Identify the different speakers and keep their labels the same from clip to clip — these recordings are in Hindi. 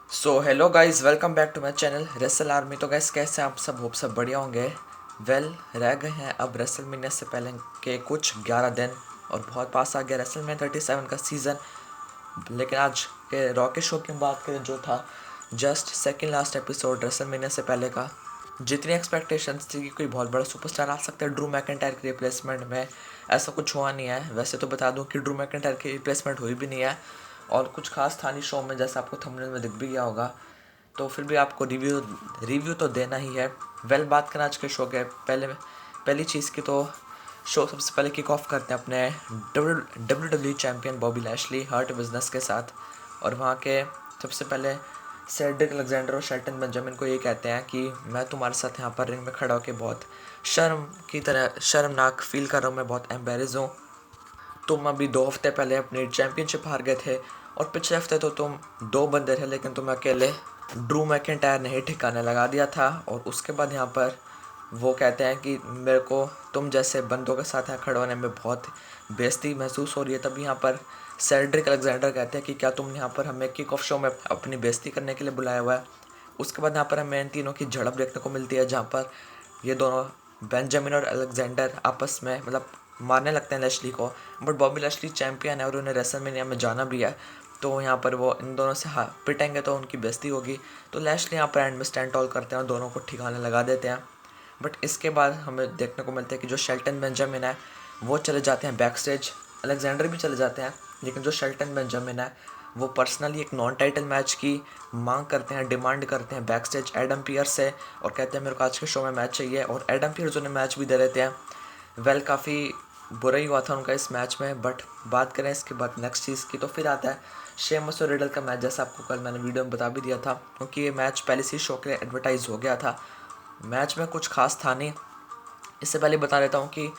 Speaker 1: Hello guys, welcome back to my channel wrestle army. तो गाइस, कैसे आप सब? होप सब बढ़िया होंगे। रह गए हैं अब रेसल मीनिया से पहले के कुछ 11 दिन और बहुत पास आ गया रेसल मीनिया 37 का सीज़न। लेकिन आज के रॉ के शो की बात करें, जो था just second last episode wrestle mania से पहले का, जितनी एक्सपेक्टेशंस थी कि कोई बहुत बड़ा सुपरस्टार आ सकता है ड्रू मैकिंटायर के रिप्लेसमेंट में, ऐसा कुछ हुआ नहीं है। वैसे तो बता दूं कि ड्रू मैकिंटायर की रिप्लेसमेंट हुई भी नहीं है और कुछ खास था नहीं शो में, जैसा आपको थंबनेल में दिख भी गया होगा। तो फिर भी आपको रिव्यू रिव्यू तो देना ही है। बात करें आज के शो के पहली चीज़ की, तो शो सबसे पहले किक ऑफ करते हैं अपने W W champion Bobby Lashley Hurt Business के साथ। और वहाँ के सबसे पहले सेड्रिक अलेक्जेंडर और शेल्टन बेंजामिन को ये कहते हैं कि मैं तुम्हारे साथ यहाँ पर रिंग में खड़ा होकर बहुत शर्मनाक फील कर रहा हूँ, मैं बहुत एम्बेरस हूँ। तुम अभी 2 हफ्ते पहले अपनी चैंपियनशिप हार गए थे और पिछले हफ्ते तो तुम 2 बंदे थे, लेकिन तुम अकेले ड्रू मैकिंटायर ने ही ठिकाने लगा दिया था। और उसके बाद यहाँ पर वो कहते हैं कि मेरे को तुम जैसे बंदों के साथ यहाँ खड़े होने में बहुत बेइज्जती महसूस हो रही है। तभी यहाँ पर सेड्रिक अलेक्जेंडर कहते हैं कि क्या तुमने यहाँ पर हमें किक ऑफ शो में अपनी बेइज्जती करने के लिए बुलाया हुआ है। उसके बाद यहाँ पर हमें इन तीनों की झड़प देखने को मिलती है, जहाँ पर ये दोनों बेंजामिन और अलेक्जेंडर आपस में मतलब मारने लगते हैं लेस्ली को। बट बॉबी लेस्ली चैंपियन है और उन्हें रेसलमेनिया में जाना भी है, तो यहाँ पर वो इन दोनों से पिटेंगे तो उनकी बेइज्जती होगी। तो लेस्ली यहाँ पर एंड में स्टैंड टॉल करते हैं और दोनों को ठिकाने लगा देते हैं। बट इसके बाद हमें देखने को मिलता है कि जो शेल्टन बेंजामिन है वो चले जाते हैं बैक स्टेज। अलेक्जेंडर भी चले जाते हैं, लेकिन जो शेल्टन बेंजामिन है वो पर्सनली एक नॉन टाइटल मैच की मांग करते हैं, डिमांड करते हैं बैक स्टेज एडम पियर्स से, और कहते हैं मेरे को आज के शो में मैच चाहिए। और एडम पियर्स उन्हें मैच भी दे देते हैं। काफ़ी बुरा ही हुआ था उनका इस मैच में। बट बात करें इसके बाद नेक्स्ट चीज़ की, तो फिर आता है शेमस और रिडल का मैच, जैसा आपको कल मैंने वीडियो में बता भी दिया था, क्योंकि ये मैच पहले से शो के लिए एडवर्टाइज हो गया था। मैच में कुछ खास था नहीं। इससे पहले बता देता हूँ कि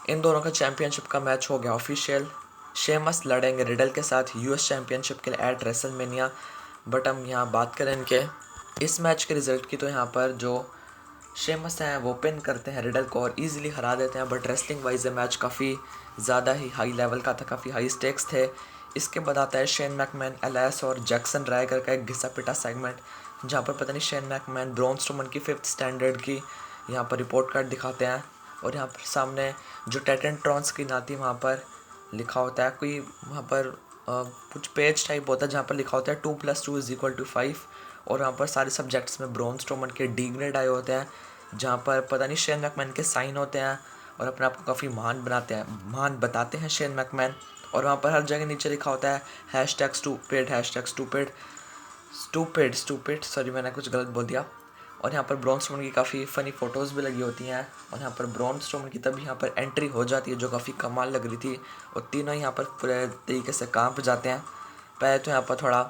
Speaker 1: इन दोनों का चैंपियनशिप का मैच हो गया ऑफिशियल। शेमस लड़ेंगे रिडल के साथ यूएस चैंपियनशिप के लिए एट रेसलमेनिया। बट हम यहाँ बात करें इनके इस मैच के रिजल्ट की, तो यहाँ पर जो शेमस हैं वो पिन करते हैं रिडल को और इजीली हरा देते हैं। बट रेसलिंग वाइज मैच काफ़ी ज़्यादा ही हाई लेवल का था, काफ़ी हाई स्टेक्स थे। इसके बाद आता है शेन मैकमैन, एलियास और जैक्सन रायगर का एक घिसा पिटा सेगमेंट, जहाँ पर पता नहीं शेन मैकमैन ब्रॉन स्ट्रोमन की 5th स्टैंडर्ड की यहाँ पर रिपोर्ट कार्ड दिखाते हैं। और यहाँ पर सामने जो टेटेंट्रॉन स्क्रीन आती है वहाँ पर लिखा होता है कोई, वहाँ पर कुछ पेज टाइप होता है जहाँ पर लिखा होता है 2+2=5। और वहाँ पर सारे सब्जेक्ट्स में ब्रॉन स्ट्रोमन के डी ग्रेड आए होते हैं, जहाँ पर पता नहीं शेन मैकमैन के साइन होते हैं और अपने आप को काफ़ी महान बताते हैं शेन मैकमैन। और वहाँ पर हर जगह नीचे लिखा होता है #stupid #stupid सॉरी, मैंने कुछ गलत बोल दिया। और यहाँ पर ब्रॉन स्ट्रोमन की काफ़ी फ़नी फ़ोटोज़ भी लगी होती हैं। और यहाँ पर ब्रॉन स्ट्रोमन की तभी यहाँ पर एंट्री हो जाती है, जो काफ़ी कमाल लग रही थी। और तीनों यहाँ पर पूरे तरीके से कांप जाते हैं। पहले तो यहाँ पर थोड़ा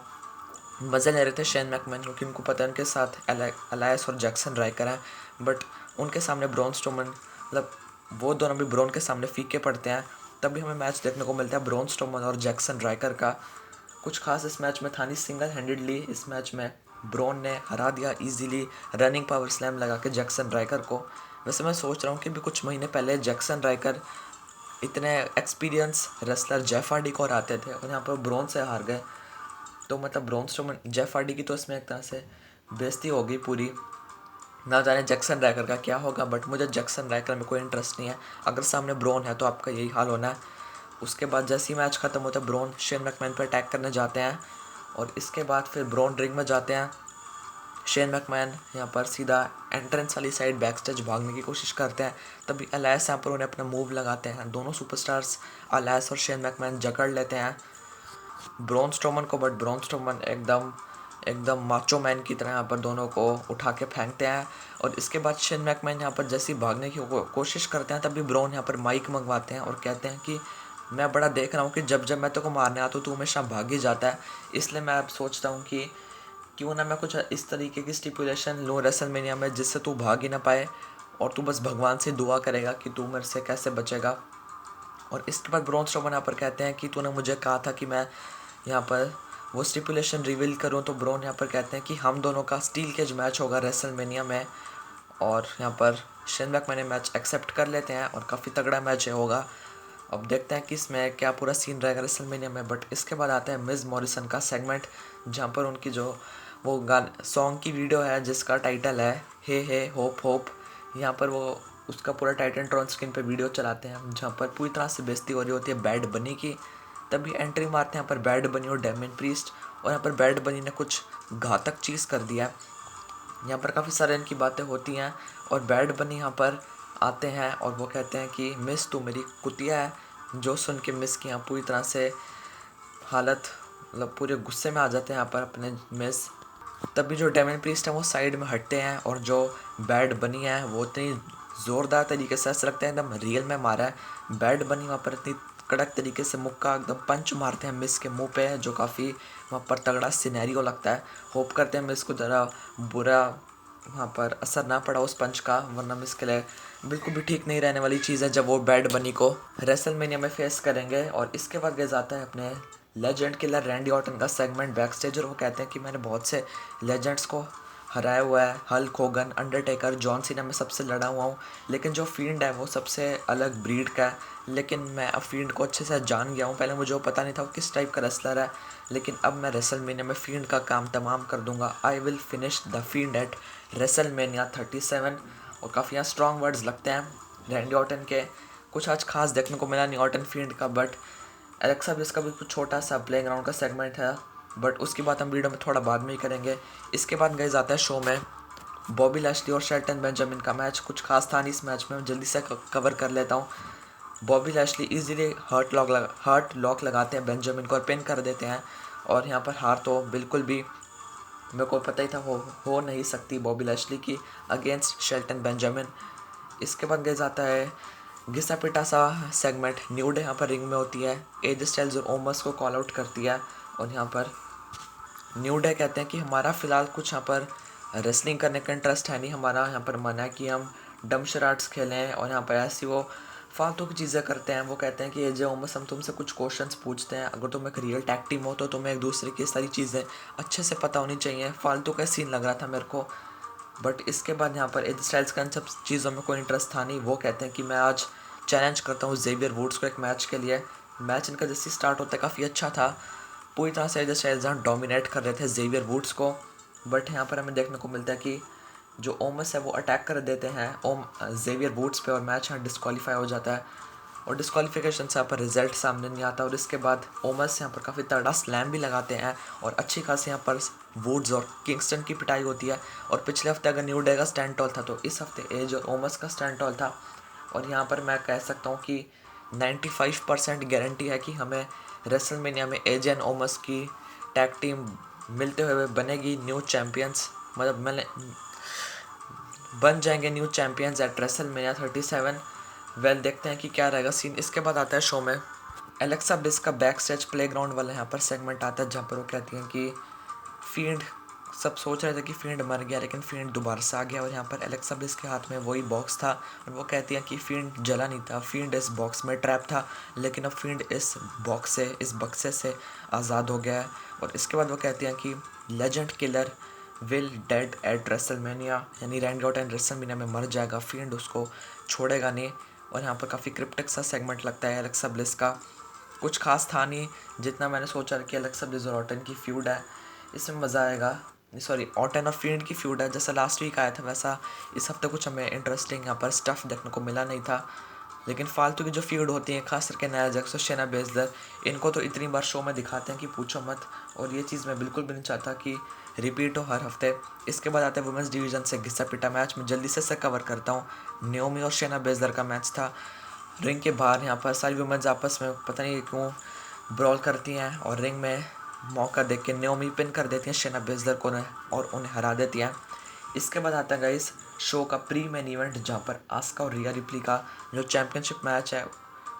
Speaker 1: मज़े ले रहे थे शेन मैकमैन, क्योंकि उनको पता है उनके साथ अलायस और जैक्सन राइकर हैं। बट उनके सामने ब्रॉन स्ट्रोमन, मतलब वो दोनों भी ब्रॉन के सामने फीके पड़ते हैं। तभी हमें मैच देखने को मिलता है ब्रॉन स्ट्रोमन और जैक्सन राइकर का। कुछ खास इस मैच में था नहीं। सिंगल हैंडेडली इस मैच में ब्रॉन ने हरा दिया इजीली, रनिंग पावर स्लैम लगा के जैक्सन राइकर को। वैसे मैं सोच रहा हूँ कि भी कुछ महीने पहले जैक्सन राइकर इतने एक्सपीरियंस रेसलर जेफ हार्डी को हराते थे और यहाँ पर ब्रॉन से हार गए। तो मतलब ब्रॉन स्ट्रोमन, जेफ हार्डी की तो इसमें एक तरह से बेइज्जती होगी पूरी। ना जाने जैक्सन राइकर का क्या होगा, बट मुझे जैक्सन राइकर में कोई इंटरेस्ट नहीं है। अगर सामने ब्रॉन है तो आपका यही हाल होना है। उसके बाद जैसे ही मैच ख़त्म होता है, ब्रॉन शेन मैकमैन पर अटैक करने जाते हैं और इसके बाद फिर ब्रॉन रिंग में जाते हैं। शेन मैकमैन यहाँ पर सीधा एंट्रेंस वाली साइड बैक स्टेज भागने की कोशिश करते हैं। तभी अलायस यहाँ पर उन्हें अपना मूव लगाते हैं। दोनों सुपरस्टार्स अलायस और शेन मैकमैन जकड़ लेते हैं ब्रॉन स्ट्रोमन को। बट ब्रॉन स्ट्रोमन एकदम एकदम माचो मैन की तरह यहाँ पर दोनों को उठा के फेंकते हैं। और इसके बाद शेन मैकमैन यहाँ पर जैसे ही भागने की कोशिश करते हैं, तभी ब्रॉन यहाँ पर माइक मंगवाते हैं और कहते हैं कि मैं बड़ा देख रहा हूँ कि जब जब मैं तो को मारने आता हूँ तो हमेशा भाग ही जाता है, इसलिए मैं अब सोचता हूँ कि क्यों ना मैं कुछ इस तरीके की स्टिपुलेशन लूँ रेसलमेनिया में जिससे तू भाग ही ना पाए और तू बस भगवान से दुआ करेगा कि तू मेरे से कैसे बचेगा। और इसके बाद ब्रॉन स्ट्रोमन यहाँ पर कहते हैं कि तूने मुझे कहा था कि मैं यहाँ पर वो स्टिपुलेशन रिवील करूँ। तो ब्रॉन यहाँ पर कहते हैं कि हम दोनों का स्टील केज मैच होगा रेसलमेनिया में। और यहाँ पर शेन मैकमैन मैच एक्सेप्ट कर लेते हैं और काफ़ी तगड़ा मैच होगा। अब देखते हैं कि इसमें क्या पूरा सीन रहेगा रेसलमेनिया में। बट इसके बाद आता है मिज़ मॉरिसन का सेगमेंट, जहाँ पर उनकी जो वो गाना सॉन्ग की वीडियो है जिसका टाइटल है हे होप होप। यहाँ पर वो उसका पूरा टाइटन ट्रॉन स्क्रीन पे वीडियो चलाते हैं जहाँ पर पूरी तरह से बेइज्जती हो रही होती है बैड बनी की। तभी एंट्री मारते हैं यहाँ पर बैड बनी और डेमियन प्रीस्ट, और यहाँ पर बैड बनी ने कुछ घातक चीज़ कर दिया। यहाँ पर काफ़ी सारे इनकी बातें होती हैं और बैड बनी यहाँ पर आते हैं और वो कहते हैं कि मिस तू मेरी कुतिया है। जो सुन के मिस की यहाँ पूरी तरह से हालत मतलब पूरे गुस्से में आ जाते हैं यहाँ पर अपने मिस। तभी जो डेमियन प्रीस्ट है वो साइड में हटते हैं और जो बैड बनी है वो इतनी ज़ोरदार तरीके से ऐसा लगता है एकदम रियल में मारा है। बैड बनी वहाँ पर इतनी कड़क तरीके से मुक्का एकदम पंच मारते हैं मिस के मुंह पे, जो काफ़ी वहाँ पर तगड़ा सिनेरियो लगता है। होप करते हैं मिस को ज़रा बुरा वहाँ पर असर ना पड़ा उस पंच का, वरना मिस के लिए बिल्कुल भी ठीक नहीं रहने वाली चीज़ है जब वो बैड बनी को रेसलमेनिया में फेस करेंगे। और इसके बाद गए जाता है अपने लेजेंड किलर रैंडी ऑर्टन का सेगमेंट बैकस्टेज, और वो कहते हैं कि मैंने बहुत से लेजेंड्स को हराया हुआ है, Hulk Hogan, Undertaker, John Cena में सबसे लड़ा हुआ हूँ, लेकिन जो फील्ड है वो सबसे अलग ब्रीड का है। लेकिन मैं अब फील्ड को अच्छे से जान गया हूँ, पहले मुझे वो पता नहीं था वो किस टाइप का रेसलर है, लेकिन अब मैं रेसलमेनिया में फील्ड का काम तमाम कर दूंगा। I will finish the field at WrestleMania 37। और काफ़ी यहाँ स्ट्रॉन्ग वर्ड्स लगते हैं रैंडी ऑर्टन के। कुछ आज खास देखने को मिला नहीं ऑर्टन फील्ड का, बट एलेक्सा ब्लिस का भी कुछ छोटा सा प्लेइंग ग्राउंड का सेगमेंट है, बट उसकी बात हम वीडियो में थोड़ा बाद में ही करेंगे। इसके बाद गए जाता है शो में बॉबी लैशली और शेल्टन बेंजामिन का मैच। कुछ खास था नहीं इस मैच में, जल्दी से कवर कर लेता हूँ। Bobby Lashley easily hurt lock लगाते हैं बेंजामिन को और पिन कर देते हैं, और यहाँ पर हार तो बिल्कुल भी मेरे को पता ही था हो नहीं सकती बॉबी लैशली की अगेंस्ट शेल्टन बेंजामिन। इसके बाद गए जाता है घिसा पिटा सा सेगमेंट। न्यू डे यहाँ पर रिंग में होती है, एज स्टाइल्स और ओमस को कॉल आउट करती है, और यहाँ पर न्यू डे कहते हैं कि हमारा फ़िलहाल कुछ यहाँ पर रेसलिंग करने का इंटरेस्ट है नहीं, हमारा यहाँ पर मन है कि हम डम शराट्स खेलें, और यहाँ पर ऐसी वो फालतू की चीज़ें करते हैं। वो कहते हैं कि एजे ओमस हम तुमसे कुछ क्वेश्चंस पूछते हैं, अगर तुम एक रियल टैग टीम हो तो तुम्हें एक दूसरे की सारी चीज़ें अच्छे से पता होनी चाहिए। फालतू का सीन लग रहा था मेरे को, बट इसके बाद यहाँ पर एज स्टाइल्स का इन सब चीज़ों में कोई इंटरेस्ट था नहीं। वो कहते हैं कि मैं आज चैलेंज करता हूँ जेवियर वुड्स को एक मैच के लिए। मैच इनका जैसे स्टार्ट होता है काफ़ी अच्छा था, पूरी तरह से एज स्टाइल्स यहाँ डोमिनेट कर रहे थे जेवियर वुड्स को, बट यहाँ पर हमें देखने को मिलता है कि जो ओमस है वो अटैक कर देते हैं जेवियर वुड्स पे, और मैच यहाँ डिस्क्वालीफाई हो जाता है, और डिस्क्वालिफिकेशन से यहाँ पर रिजल्ट सामने नहीं आता। और इसके बाद ओमस यहाँ पर काफ़ी तगड़ा स्लैम भी लगाते हैं, और अच्छी खासी यहाँ पर वुड्स और किंगस्टन की पिटाई होती है। और पिछले हफ्ते अगर न्यू डे का स्टैंड टॉल था तो इस हफ्ते एज और ओमस का स्टैंड टॉल था, और यहाँ पर मैं कह सकता हूँ कि 95% गारंटी है कि हमें रेसलमेनिया में एज एंड ओमस की टैग टीम मिलते हुए बनेगी न्यू चैम्पियंस, मतलब मैंने बन जाएंगे new champions eight WrestleMania 37। Well देखते हैं कि क्या रहेगा सीन। इसके बाद आता है शो में एलेक्सा ब्लिस का बैक स्टेज प्लेग्राउंड वाला यहाँ पर सेगमेंट आता है, जहाँ पर वो कहती हैं कि फील्ड, सब सोच रहे थे कि फील्ड मर गया लेकिन फील्ड दोबारा से आ गया, और यहाँ पर एलेक्सा ब्लिस के हाथ में वही बॉक्स था, और वो कहती हैं कि फील्ड जला नहीं था, फील्ड इस बॉक्स में ट्रैप था, लेकिन अब फील्ड इस बॉक्स से, इस बक्से से आज़ाद हो गया है। और इसके बाद वो कहती हैं कि legend killer will dead eight WrestleMania, यानी रैंडी ऑर्टन रेसलमेनिया में मर जाएगा, फील्ड उसको छोड़ेगा नहीं। और यहाँ पर काफ़ी क्रिप्टिक सा सेगमेंट लगता है एलेक्सा ब्लिस का। कुछ खास था नहीं जितना मैंने सोचा कि एलेक्सा ब्लिस और ऑर्टन की फ्यूड है, इसमें मज़ा आएगा। सॉरी, ऑर्टन और फील्ड की फ्यूड है, जैसा लास्ट वीक आया था वैसा इस हफ्ते कुछ हमें इंटरेस्टिंग यहाँ पर स्टफ़ देखने को मिला नहीं था। लेकिन फालतू की जो फीड होती हैं, खास करके नया जैक्स और शेना बेजलर, इनको तो इतनी बार शो में दिखाते हैं कि पूछो मत, और ये चीज़ मैं बिल्कुल भी नहीं चाहता कि रिपीट हो हर हफ्ते। इसके बाद आता है वुमेंस डिवीज़न से घिसा पिटा मैच, में जल्दी से कवर करता हूँ। न्योमी और शेना बेजलर का मैच था। रिंग के बाहर यहाँ पर सारी वुमेंस आपस में पता नहीं क्यों ब्रॉल करती हैं, और रिंग में मौका देख के न्योमी पिन कर देती हैं शेना बेजलर को और उन्हें हरा देती हैं। इसके बाद आता है गाइस शो का प्री मेन इवेंट, जहाँ पर आस्का और रिया रिप्ली का जो चैम्पियनशिप मैच है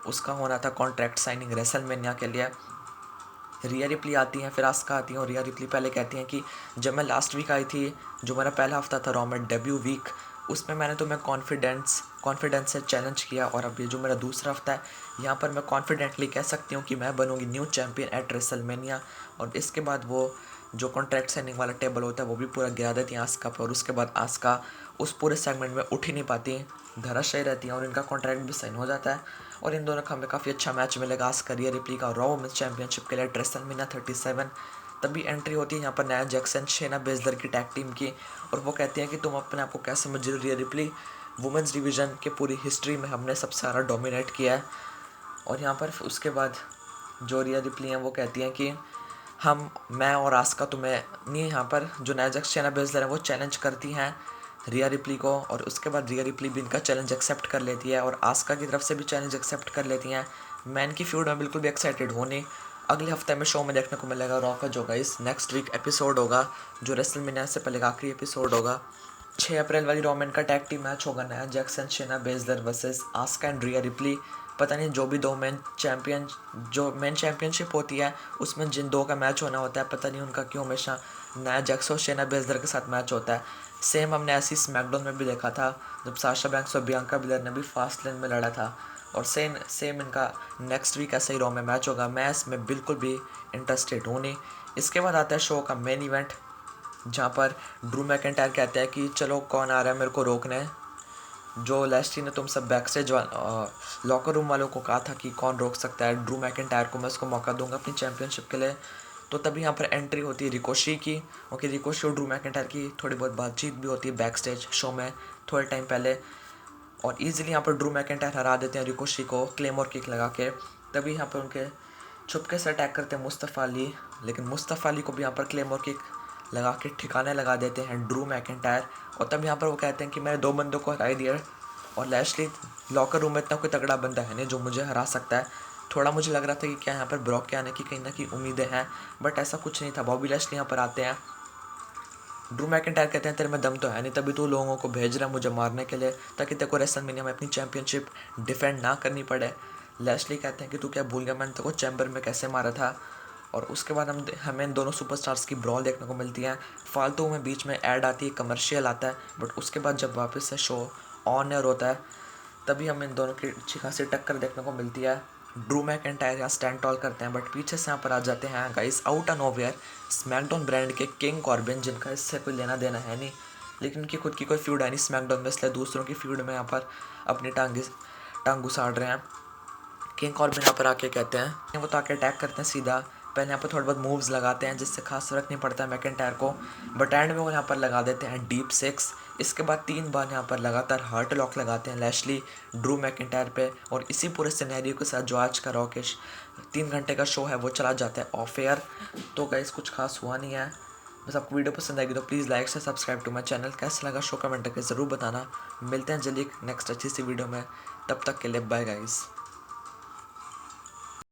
Speaker 1: उसका होना था कॉन्ट्रैक्ट साइनिंग रेसलमेनिया के लिए। रिया रिप्ली आती हैं, फिर आस्का आती हैं, और रिया रिप्ली पहले कहती हैं कि जब मैं लास्ट वीक आई थी, जो मेरा पहला हफ्ता था रॉ में डेब्यू वीक, उसमें मैंने तुम्हें कॉन्फिडेंस से चैलेंज किया, और अब ये जो मेरा दूसरा हफ्ता है यहाँ पर मैं कॉन्फिडेंटली कह सकती हूँ कि मैं बनूंगी न्यू चैम्पियन एट रेसलमेनिया। और इसके बाद वो जो कॉन्ट्रैक्ट साइनिंग वाला टेबल होता है वो भी पूरा गिरा देती हैं आस्का पर, और उसके बाद आस्का उस पूरे सेगमेंट में उठ ही नहीं पाती, धराशायी रहती हैं, और इनका कॉन्ट्रैक्ट भी साइन हो जाता है। और इन दोनों का हमें काफ़ी अच्छा मैच मिलेगा आस्का रिया रिप्ली का रॉ वुमेन्स चैम्पियनशिप के लिए रेसलमेनिया 37। तभी एंट्री होती है यहाँ पर नाया जैक्सन शेना बेजलर की टैग टीम की, और वो कहती हैं कि तुम अपने आप को क्या समझ रही हो रिया रिप्ली, वुमेंस डिवीज़न के पूरी हिस्ट्री में हमने सबसे सारा डोमिनेट किया है। और यहाँ पर उसके बाद जो रिया रिप्ली हैं वो कहती हैं कि मैं और आस्का तुम्हें नहीं, यहाँ पर जो नाया जैक्सन शेना बेजलर है वो चैलेंज करती हैं रिया रिप्ली को, और उसके बाद रिया रिप्ली भी इनका चैलेंज एक्सेप्ट कर लेती है और आस्का की तरफ से भी चैलेंज एक्सेप्ट कर लेती हैं। मैं इनकी फ्यूड में बिल्कुल भी एक्साइटेड हूँ नहीं। अगले हफ्ते में शो में देखने को मिलेगा रॉ का जो गाइस नेक्स्ट वीक एपिसोड होगा, जो रेसलमेनिया से पहले का आखिरी एपिसोड होगा। 6 अप्रैल वाली रॉ में इनका टैग टीम मैच होगा Nia Jax Shayna Baszler versus Asuka and Rhea Ripley. पता नहीं जो भी दो मेन चैम्पियनशिप होती है उसमें जिन दो का मैच होना होता है, पता नहीं उनका क्यों हमेशा नाया जैक्सन और शेना बेजलर के साथ मैच होता है। सेम हमने ऐसी स्मैकडाउन में भी देखा था जब साशा बैंक्स और बियांका बिलर ने भी फास्ट लेन में लड़ा था, और सेम इनका नेक्स्ट वीक ऐसा ही रॉ में मैच होगा। मैं इसमें बिल्कुल भी इंटरेस्टेड हूँ नहीं। इसके बाद आता है शो का मेन इवेंट, जहाँ पर ड्रू मैकिंटायर कहते हैं कि चलो कौन आ रहा है मेरे को रोकने। जो लेस्टी ने तुम सब बैकस्टेज लॉकर रूम वालों को कहा था कि कौन रोक सकता है ड्रू मैकिंटायर को, मैं उसको मौका दूंगा अपनी चैंपियनशिप के लिए। तो तभी यहाँ पर एंट्री होती है रिकोशी की। ओके, रिकोशी और ड्रू मैकिंटायर की थोड़ी बहुत बातचीत भी होती है बैकस्टेज शो में थोड़े टाइम पहले, और ईजिली यहाँ पर ड्रू मैकिंटायर हरा देते हैं रिकोशी को क्लेमोर किक लगा के। तभी यहाँ पर उनके छुपके से अटैक करते हैं मुस्तफ़ा अली, लेकिन मुस्तफ़ा अली को भी यहाँ पर क्लेमोर किक लगा के ठिकाने लगा देते हैं ड्रू मैकिंटायर। और तब यहाँ पर वो कहते हैं कि मैंने 2 बंदों को हरा दिया और लैशली लॉकर रूम में इतना कोई तगड़ा बंदा है नहीं जो मुझे हरा सकता है। थोड़ा मुझे लग रहा था कि क्या यहाँ पर ब्रॉक के आने की कहीं ना कहीं उम्मीदें हैं, बट ऐसा कुछ नहीं था। बॉबी लैशली यहाँ पर आते हैं, ड्रू मैकिंटायर कहते हैं तेरे में दम तो है नहीं, तभी तू लोगों को भेज रहा है मुझे मारने के लिए ताकि तेरे को रेसलमेनिया में अपनी चैंपियनशिप डिफेंड ना करनी पड़े। लैशली कहते हैं कि तू क्या भूल गया मैंने तेरे को चैम्बर में कैसे मारा था। और उसके बाद हमें इन दोनों सुपरस्टार्स की ब्रॉल देखने को मिलती है। फालतू में बीच में ऐड आती है, कमर्शियल आता है, बट उसके बाद जब वापस से शो ऑन एयर होता है तभी हमें इन दोनों की अच्छी खासी टक्कर देखने को मिलती है। ड्रू मैकिंटायर यहाँ स्टैंड टॉल करते हैं, बट पीछे से यहाँ पर आ जाते हैं guys out of nowhere SmackDown brand के किंग कॉर्बिन, जिनका इससे कोई लेना देना है नहीं, लेकिन उनकी खुद की कोई फ्यूड है नहीं स्मैकडाउन में, इसलिए दूसरों की फ्यूड में यहाँ पर अपनी टांग घुसाड़ रहे हैं। किंग कॉर्बिन यहाँ पर आके कहते हैं, वो तो आके अटैक करते हैं सीधा। पहले यहाँ पर थोड़े बहुत मूव्स लगाते हैं जिससे खास फर्क नहीं पड़ता है मैकिंटायर को, बट एंड में वो यहाँ पर लगा देते हैं डीप 6। इसके बाद 3 बार यहाँ पर लगातार हार्ट लॉक लगाते हैं लैशली ड्रू मैकिंटायर पे, और इसी पूरे सिनेरियो के साथ जो आज का रॉकेश 3 घंटे का शो है वो चला जाता है ऑफ एयर। तो गाइस कुछ खास हुआ नहीं है। बस आपको वीडियो पसंद आएगी तो प्लीज़ लाइक से सब्सक्राइब टू माई चैनल। कैसा लगा शो कमेंट करके ज़रूर बताना। मिलते हैं जल्दी नेक्स्ट अच्छी सी वीडियो में, तब तक के लिए बाय गाइस।